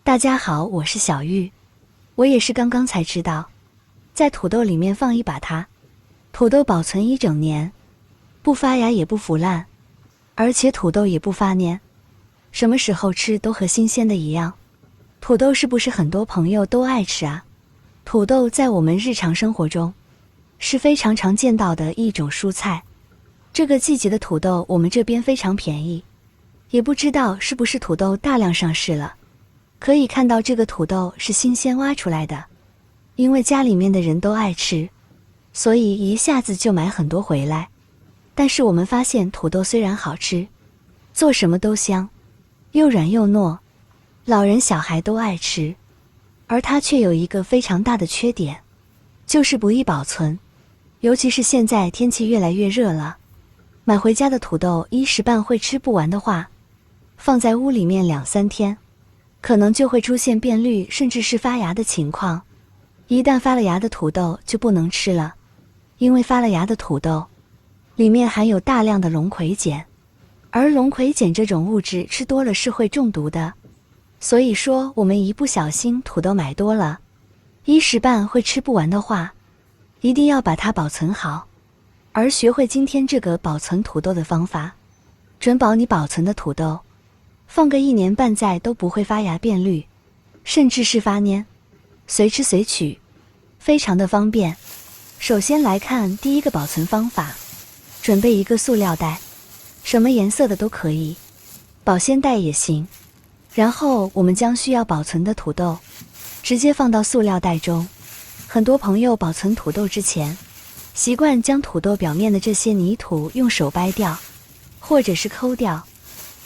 大家好，我是小玉。我也是刚刚才知道，在土豆里面放一把它，土豆保存一整年，不发芽也不腐烂，而且土豆也不发蔫，什么时候吃都和新鲜的一样。土豆是不是很多朋友都爱吃啊？土豆在我们日常生活中是非常常见到的一种蔬菜。这个季节的土豆我们这边非常便宜，也不知道是不是土豆大量上市了。可以看到这个土豆是新鲜挖出来的，因为家里面的人都爱吃，所以一下子就买很多回来。但是我们发现土豆虽然好吃，做什么都香，又软又糯，老人小孩都爱吃，而它却有一个非常大的缺点，就是不易保存。尤其是现在天气越来越热了，买回家的土豆一时半会吃不完的话，放在屋里面2、3天，可能就会出现变绿甚至是发芽的情况。一旦发了芽的土豆就不能吃了，因为发了芽的土豆里面含有大量的龙葵碱，而龙葵碱这种物质吃多了是会中毒的。所以说我们一不小心土豆买多了，一时半会吃不完的话，一定要把它保存好。而学会今天这个保存土豆的方法，准保你保存的土豆放个1年半载都不会发芽变绿，甚至是发蔫，随吃随取，非常的方便。首先来看第一个保存方法，准备一个塑料袋，什么颜色的都可以，保鲜袋也行。然后我们将需要保存的土豆直接放到塑料袋中。很多朋友保存土豆之前，习惯将土豆表面的这些泥土用手掰掉，或者是抠掉，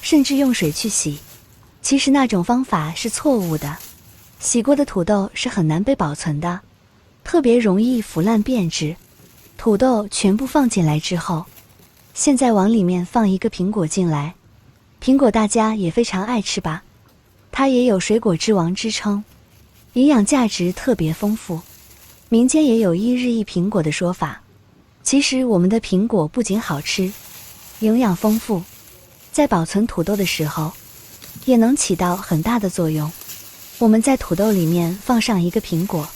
甚至用水去洗。其实那种方法是错误的，洗过的土豆是很难被保存的，特别容易腐烂变质。土豆全部放进来之后，现在往里面放一个苹果进来。苹果大家也非常爱吃吧，它也有水果之王之称，营养价值特别丰富，民间也有1日1苹果的说法。其实我们的苹果不仅好吃，营养丰富，在保存土豆的时候也能起到很大的作用。我们在土豆里面放上一个苹果，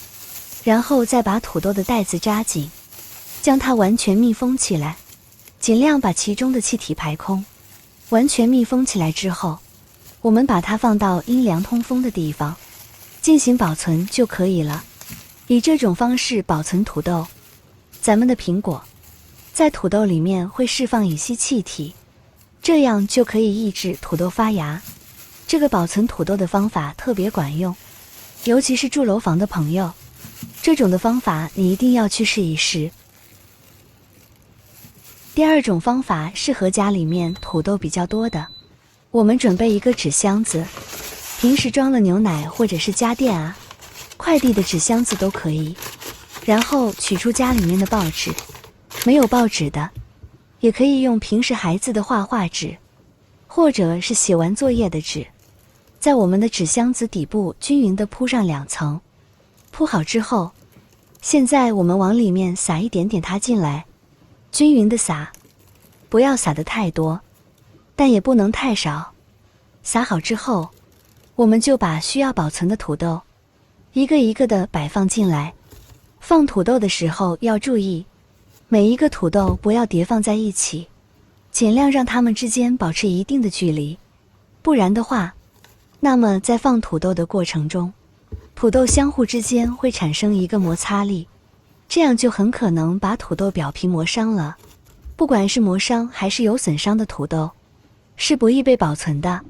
然后再把土豆的袋子扎紧，将它完全密封起来，尽量把其中的气体排空。完全密封起来之后，我们把它放到阴凉通风的地方进行保存就可以了。以这种方式保存土豆，咱们的苹果在土豆里面会释放乙烯气体，这样就可以抑制土豆发芽。这个保存土豆的方法特别管用，尤其是住楼房的朋友，这种的方法你一定要去试一试。第二种方法适合家里面土豆比较多的，我们准备一个纸箱子，平时装了牛奶或者是家电啊、快递的纸箱子都可以。然后取出家里面的报纸，没有报纸的也可以用平时孩子的画画纸，或者是写完作业的纸，在我们的纸箱子底部均匀地铺上2层。铺好之后，现在我们往里面撒一点点它进来，均匀的撒，不要撒得太多，但也不能太少。撒好之后，我们就把需要保存的土豆一个一个的摆放进来。放土豆的时候要注意，每一个土豆不要叠放在一起，尽量让它们之间保持一定的距离，不然的话，那么在放土豆的过程中，土豆相互之间会产生一个摩擦力，这样就很可能把土豆表皮磨伤了。不管是磨伤还是有损伤的土豆，是不易被保存的，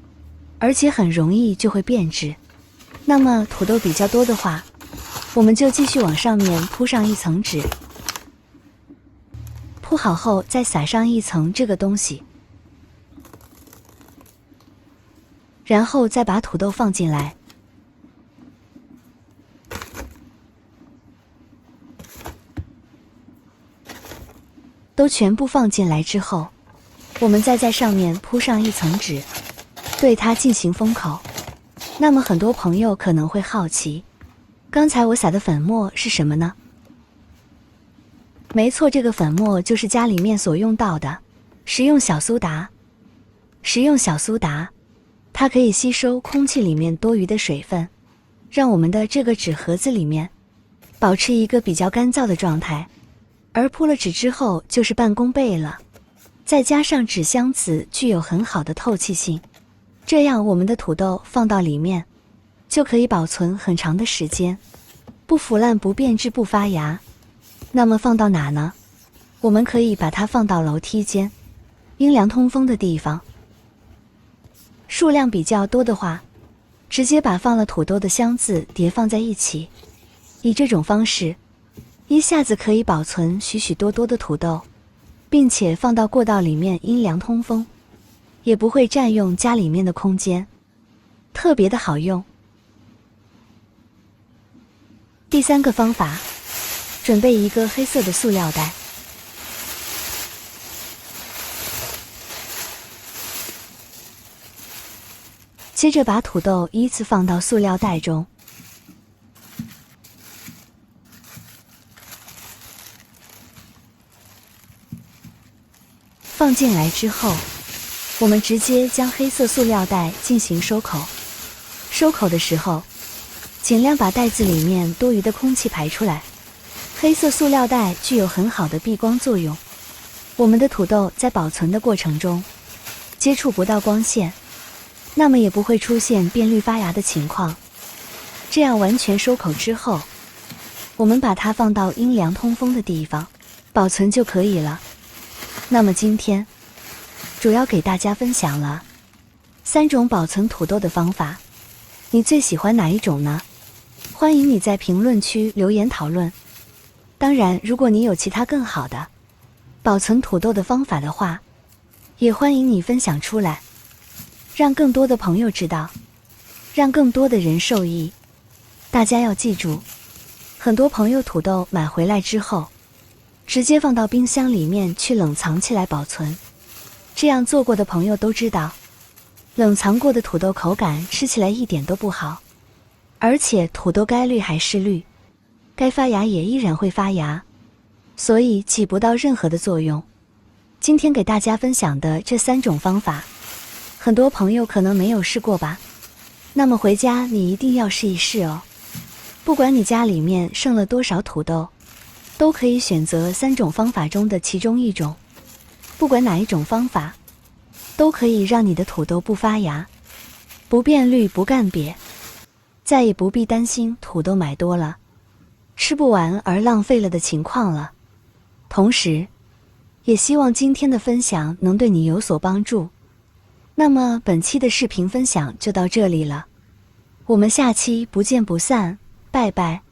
而且很容易就会变质。那么土豆比较多的话，我们就继续往上面铺上1层纸，铺好后再撒上1层这个东西，然后再把土豆放进来。都全部放进来之后，我们再在上面铺上1层纸，对它进行封口。那么很多朋友可能会好奇，刚才我撒的粉末是什么呢？没错，这个粉末就是家里面所用到的食用小苏打。食用小苏打它可以吸收空气里面多余的水分，让我们的这个纸盒子里面保持一个比较干燥的状态。而铺了纸之后就是半功倍了，再加上纸箱子具有很好的透气性，这样我们的土豆放到里面就可以保存很长的时间，不腐烂、不变质、不发芽。那么放到哪呢？我们可以把它放到楼梯间，阴凉通风的地方。数量比较多的话，直接把放了土豆的箱子叠放在一起，以这种方式一下子可以保存许许多多的土豆，并且放到过道里面阴凉通风，也不会占用家里面的空间，特别的好用。第3个方法，准备一个黑色的塑料袋，接着把土豆依次放到塑料袋中，放进来之后，我们直接将黑色塑料袋进行收口。收口的时候，尽量把袋子里面多余的空气排出来。黑色塑料袋具有很好的避光作用，我们的土豆在保存的过程中接触不到光线，那么也不会出现变绿发芽的情况。这样完全收口之后，我们把它放到阴凉通风的地方保存就可以了。那么今天主要给大家分享了3种保存土豆的方法，你最喜欢哪一种呢？欢迎你在评论区留言讨论。当然，如果你有其他更好的保存土豆的方法的话，也欢迎你分享出来，让更多的朋友知道，让更多的人受益。大家要记住，很多朋友土豆买回来之后直接放到冰箱里面去冷藏起来保存，这样做过的朋友都知道，冷藏过的土豆口感吃起来一点都不好，而且土豆该绿还是绿，该发芽也依然会发芽，所以起不到任何的作用。今天给大家分享的这3种方法，很多朋友可能没有试过吧？那么回家你一定要试一试哦。不管你家里面剩了多少土豆，都可以选择3种方法中的其中一种，不管哪一种方法，都可以让你的土豆不发芽、不变绿、不干瘪，再也不必担心土豆买多了吃不完而浪费了的情况了。同时，也希望今天的分享能对你有所帮助。那么本期的视频分享就到这里了，我们下期不见不散，拜拜。